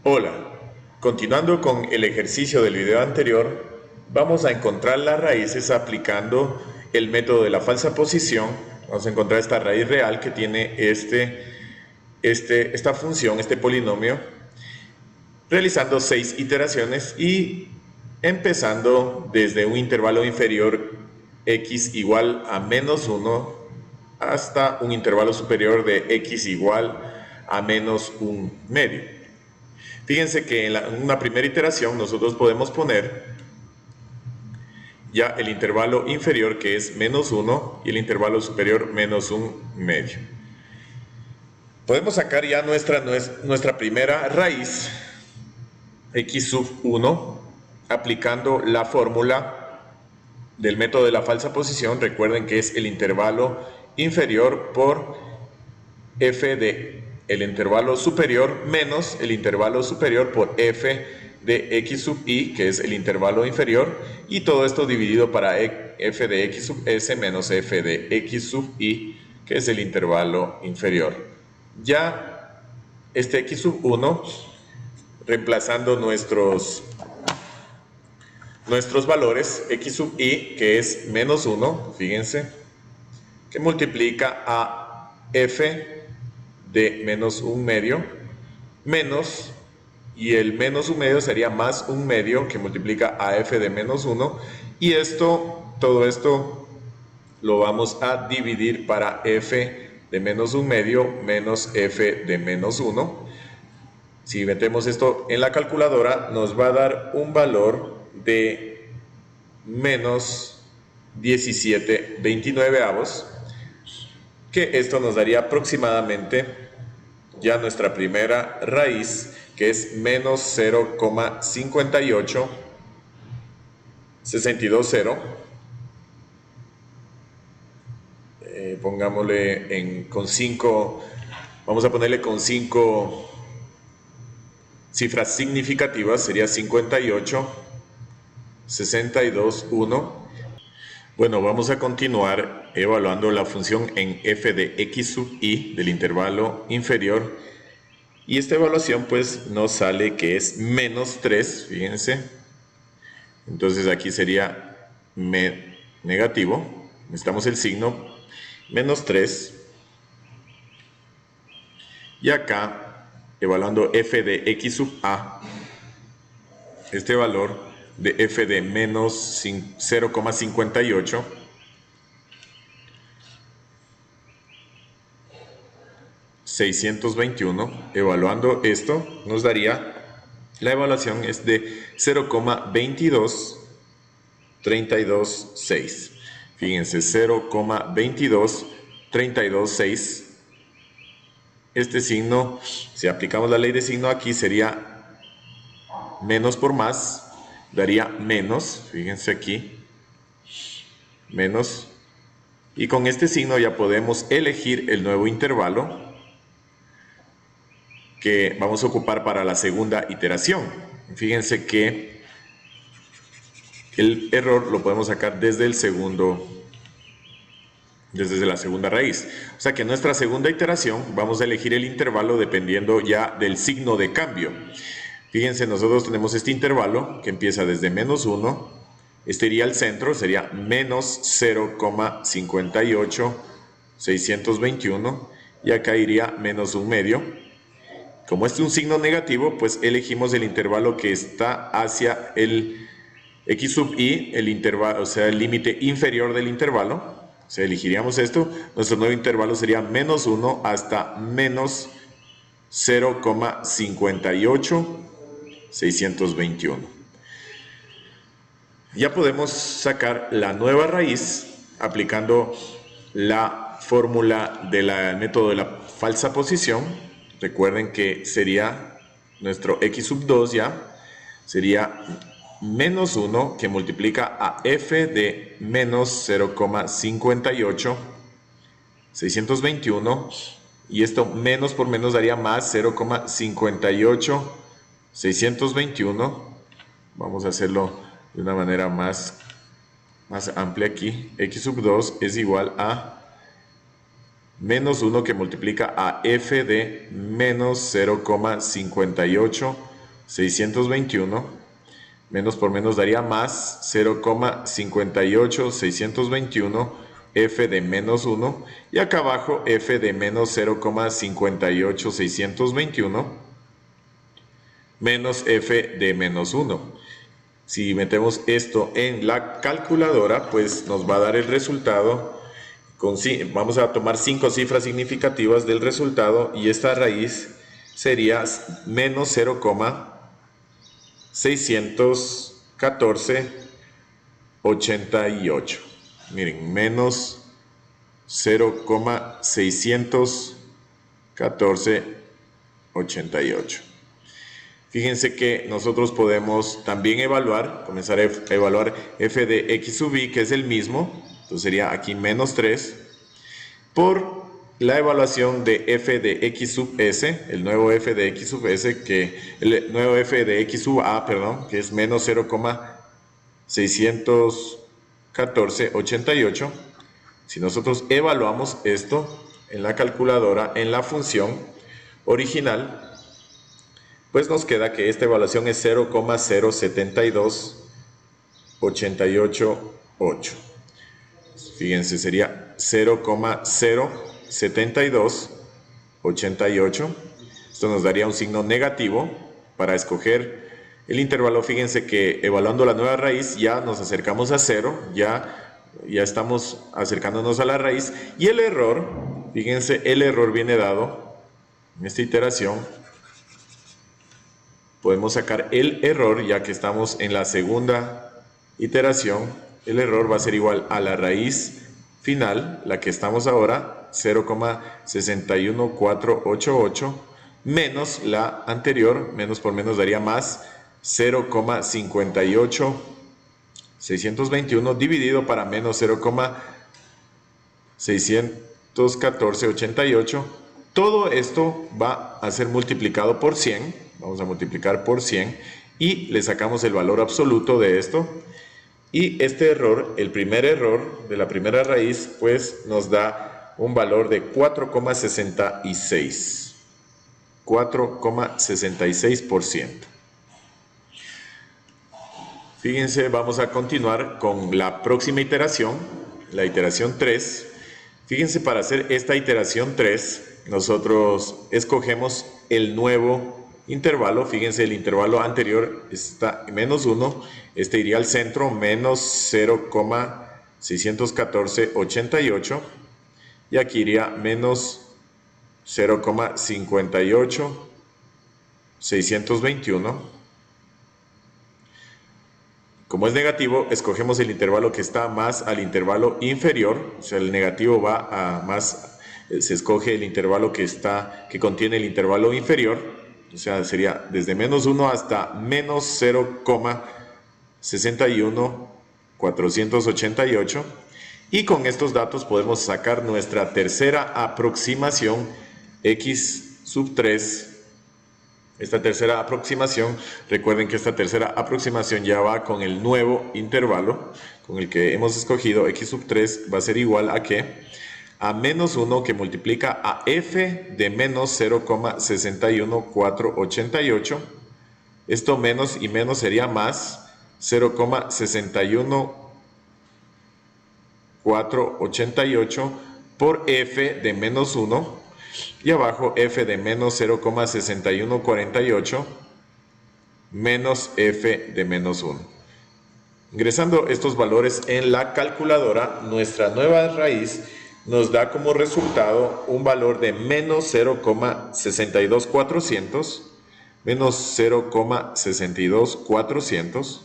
Hola, continuando con el ejercicio del video anterior, vamos a encontrar las raíces aplicando el método de la falsa posición. Vamos a encontrar esta raíz real que tiene esta función, este polinomio, realizando 6 iteraciones y empezando desde un intervalo inferior x igual a menos 1 hasta un intervalo superior de x igual a menos 1 medio. Fíjense que en una primera iteración nosotros podemos poner ya el intervalo inferior, que es menos 1, y el intervalo superior menos 1 medio. Podemos sacar ya nuestra primera raíz, x sub 1, aplicando la fórmula del método de la falsa posición. Recuerden que es el intervalo inferior por f de el intervalo superior menos el intervalo superior por f de x sub i, que es el intervalo inferior, y todo esto dividido para f de x sub s menos f de x sub i, que es el intervalo inferior. Ya este x sub 1, reemplazando nuestros valores, x sub i, que es menos 1, fíjense, que multiplica a f de menos 1 medio, menos, y el menos 1 medio sería más 1 medio, que multiplica a f de menos 1, y todo esto lo vamos a dividir para f de menos 1 medio menos f de menos 1. Si metemos esto en la calculadora, nos va a dar un valor de menos 17/29, que esto nos daría aproximadamente ya nuestra primera raíz, que es menos 0,58620. Pongámosle con 5, vamos a ponerle con 5 cifras significativas, sería 58, 62, 1. Bueno, vamos a continuar evaluando la función en f de x sub i del intervalo inferior, y esta evaluación pues nos sale que es menos 3, fíjense. Entonces aquí sería negativo, necesitamos el signo menos 3, y acá evaluando f de x sub a, este valor de f de menos 0,58, $621, evaluando esto nos daría, la evaluación es de 0,22326. Fíjense, 0,22326. Este signo, si aplicamos la ley de signo aquí, sería menos por más, daría menos, fíjense aquí, menos, y con este signo ya podemos elegir el nuevo intervalo que vamos a ocupar para la segunda iteración. Fíjense que el error lo podemos sacar desde la segunda raíz. O sea que en nuestra segunda iteración vamos a elegir el intervalo dependiendo ya del signo de cambio. Fíjense, nosotros tenemos este intervalo que empieza desde menos 1, este iría al centro, sería menos 0,58621, y acá iría menos 1 medio. Como este es un signo negativo, pues elegimos el intervalo que está hacia el x sub i, el intervalo, o sea, el límite inferior del intervalo. O sea, elegiríamos esto. Nuestro nuevo intervalo sería menos 1 hasta menos 0,58621. Ya podemos sacar la nueva raíz aplicando la fórmula del método de la falsa posición. Recuerden que sería nuestro x sub 2 ya, sería menos 1 que multiplica a f de menos 0,58621, y esto menos por menos daría más 0,58621. Vamos a hacerlo de una manera más amplia aquí. X sub 2 es igual a menos 1 que multiplica a f de menos 0,58621 621, menos por menos daría más 0,58621, f de menos 1, y acá abajo f de menos 0,58621, menos f de menos 1. Si metemos esto en la calculadora, pues nos va a dar el resultado. Vamos a tomar 5 cifras significativas del resultado y esta raíz sería menos 0,61488. Miren, menos 0,61488. Fíjense que nosotros podemos también comenzar a evaluar f de x sub i, que es el mismo, entonces sería aquí menos 3, por la evaluación de f de x sub s, el nuevo f de x sub s, el nuevo f de x sub a, perdón, que es menos 0,61488. Si nosotros evaluamos esto en la calculadora, en la función original, pues nos queda que esta evaluación es 0,072888. Fíjense, sería 0,07288. Esto nos daría un signo negativo para escoger el intervalo. Fíjense que evaluando la nueva raíz ya nos acercamos a 0, ya estamos acercándonos a la raíz. Y el error, fíjense, el error viene dado en esta iteración. Podemos sacar el error, ya que estamos en la segunda iteración. El error va a ser igual a la raíz final, la que estamos ahora, 0,61488, menos la anterior, menos por menos daría más, 0,58621 dividido para menos 0,61488. Todo esto va a ser multiplicado por 100. Vamos a multiplicar por 100 y le sacamos el valor absoluto de esto. Y este error, el primer error de la primera raíz, pues nos da un valor de 4,66. 4,66%. Fíjense, vamos a continuar con la próxima iteración, la iteración 3. Fíjense, para hacer esta iteración 3, nosotros escogemos el nuevo intervalo. Fíjense, el intervalo anterior está menos 1, este iría al centro, menos 0,61488, y aquí iría menos 0,58621. Como es negativo, escogemos el intervalo que está más al intervalo inferior, o sea, el negativo va a más, se escoge el intervalo que contiene el intervalo inferior, o sea, sería desde menos 1 hasta menos 0,61488. Y con estos datos podemos sacar nuestra tercera aproximación x sub 3. Esta tercera aproximación, recuerden que esta tercera aproximación ya va con el nuevo intervalo, con el que hemos escogido, x sub 3 va a ser igual a ¿qué? A menos 1 que multiplica a f de menos 0,61488. Esto menos y menos sería más 0,61488 por f de menos 1. Y abajo f de menos 0,6148 menos f de menos 1. Ingresando estos valores en la calculadora, nuestra nueva raíz nos da como resultado un valor de menos 0,62400, menos 0,62400.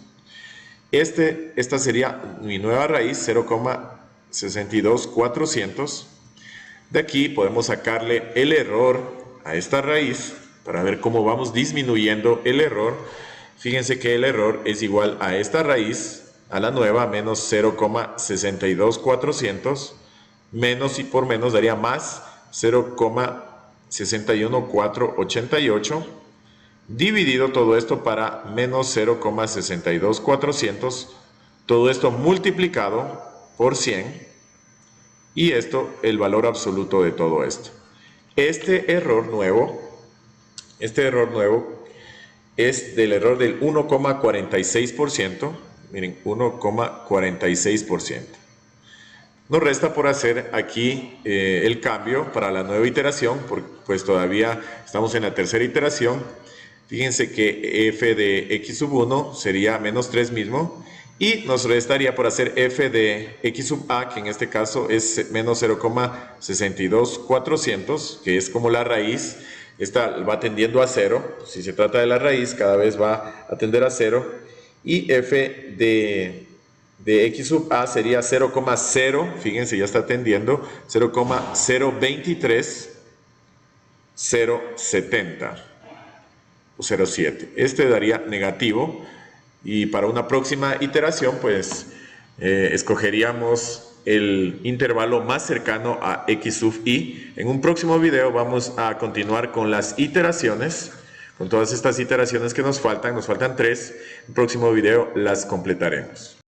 Esta sería mi nueva raíz, 0,62400. De aquí podemos sacarle el error a esta raíz para ver cómo vamos disminuyendo el error. Fíjense que el error es igual a esta raíz, a la nueva, menos 0,62400, menos y por menos daría más 0,61488, dividido todo esto para menos 0,62400, todo esto multiplicado por 100. Y esto, el valor absoluto de todo esto. Este error nuevo es del error del 1,46%. Miren, 1,46%. Nos resta por hacer aquí el cambio para la nueva iteración, porque pues todavía estamos en la tercera iteración. Fíjense que f de x sub 1 sería menos 3 mismo, y nos restaría por hacer f de x sub a, que en este caso es menos 0,62400, que es como la raíz. Esta va tendiendo a 0, si se trata de la raíz, cada vez va a tender a 0, y f de x sub a sería 0,0, fíjense, ya está tendiendo, 0,023070 o 0,7. Este daría negativo, y para una próxima iteración pues escogeríamos el intervalo más cercano a x sub i. En un próximo video vamos a continuar con las iteraciones, con todas estas iteraciones que nos faltan 3. En el próximo video las completaremos.